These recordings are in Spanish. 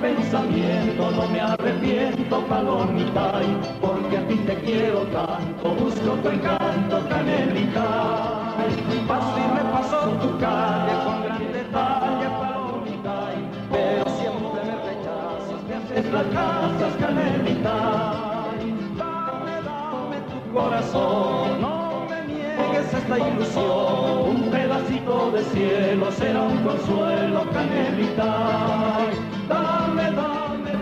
pensamiento, no me arrepiento, palomita, porque a ti te quiero tanto, busco tu encanto, canelita. Paso y repaso tu calle con gran detalle, palomita, pero siempre me rechazas, me haces las casas, canelita. Dame tu corazón, no me niegues esta ilusión, un pedacito de cielo será un consuelo, canelita. Dame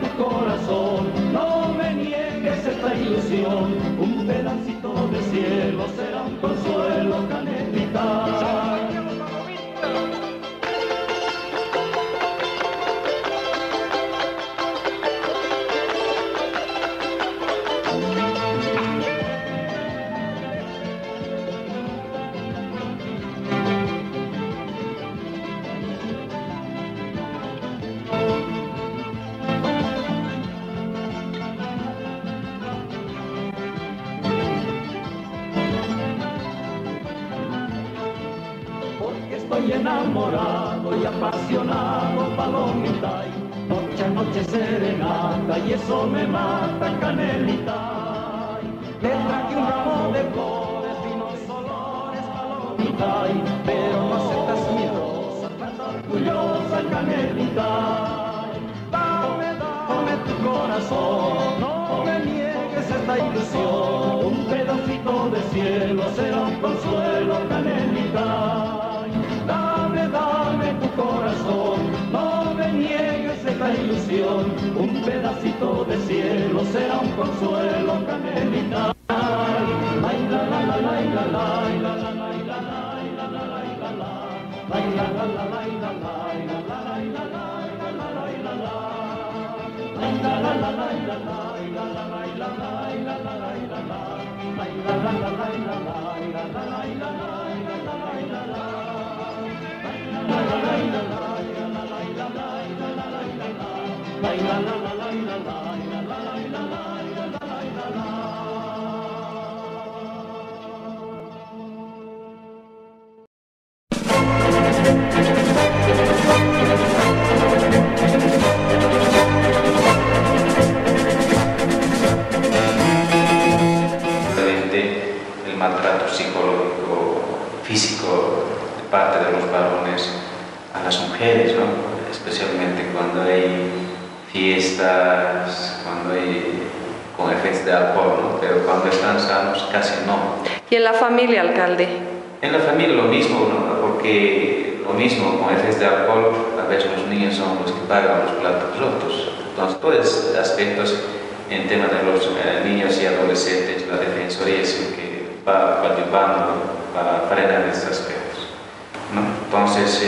tu corazón, no me niegues esta ilusión, un pedacito de cielo será un consuelo, canelita. Estoy enamorado y apasionado, palomita, noche a noche serenata, y eso me mata, canelita. Te traje un ramo de flores, finos olores, palomita, pero no aceptas mi rosa, tan orgullosa, canelita. Dame tu corazón, no me niegues esta ilusión, un pedacito de cielo será un consuelo, canelita. Dame tu corazón, no me niegues esta ilusión, un pedacito de cielo será un consuelo, canelita. El maltrato psicológico, físico de parte de los varones a las mujeres, ¿no? Especialmente cuando hay fiestas, cuando hay con efectos de alcohol, ¿no? Pero cuando están sanos casi no. ¿Y en la familia, alcalde? En la familia lo mismo, ¿no? Porque lo mismo con efectos de alcohol, a veces los niños son los que pagan los platos rotos. Entonces, todos estos aspectos en tema de los niños y adolescentes, la Defensoría es el que va ayudando para frenar estos aspectos, ¿no? Entonces,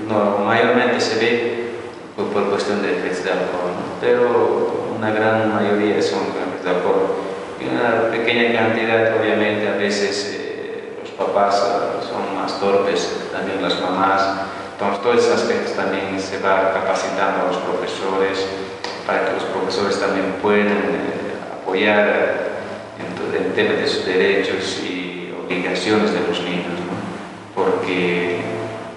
no, mayormente se ve por cuestión de efectos de alcohol, ¿no? Pero una gran mayoría son efectos de alcohol y una pequeña cantidad, obviamente, a veces los papás son más torpes, también las mamás. Entonces, todos esos aspectos también se va capacitando a los profesores para que los profesores también puedan apoyar en el tema de sus derechos y obligaciones de los niños, ¿no? Porque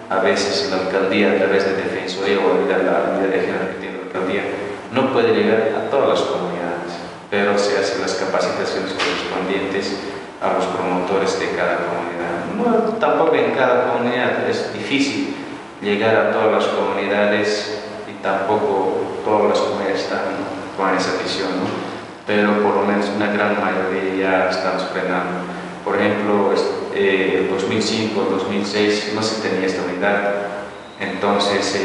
a veces la alcaldía, a través de Defensoría o la unidad de género que tiene la alcaldía, no puede llegar a todas las comunidades, pero se hacen las capacitaciones correspondientes a los promotores de cada comunidad. No, tampoco en cada comunidad es difícil llegar a todas las comunidades y tampoco todas las comunidades están con esa visión, ¿no? Pero por lo menos una gran mayoría ya estamos frenando. Por ejemplo, en 2005, 2006 no se tenía esta unidad, entonces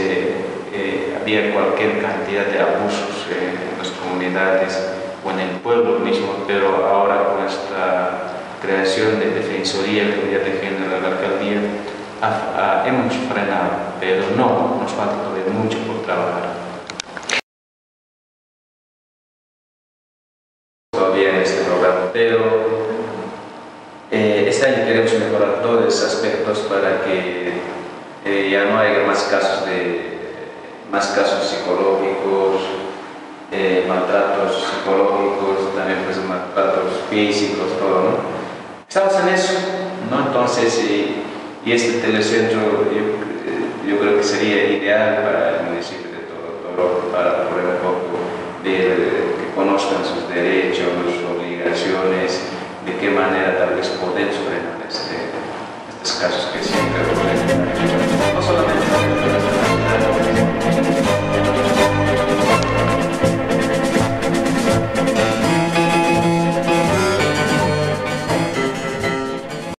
había cualquier cantidad de abusos en las comunidades o en el pueblo mismo, pero ahora con esta creación de Defensoría, la unidad de género de la alcaldía, hemos frenado, pero no, nos falta todavía mucho por trabajar. Todavía en este programa, pero este año queremos mejorar todos esos aspectos para que ya no haya más casos psicológicos, maltratos psicológicos, también pues maltratos físicos, todo, ¿no? Estamos en eso, ¿no? Entonces, y este telecentro yo creo que sería ideal para el municipio de Toro, para conozcan sus derechos, sus obligaciones, de qué manera tal vez podemos frenar estos casos que siempre ocurren. No solamente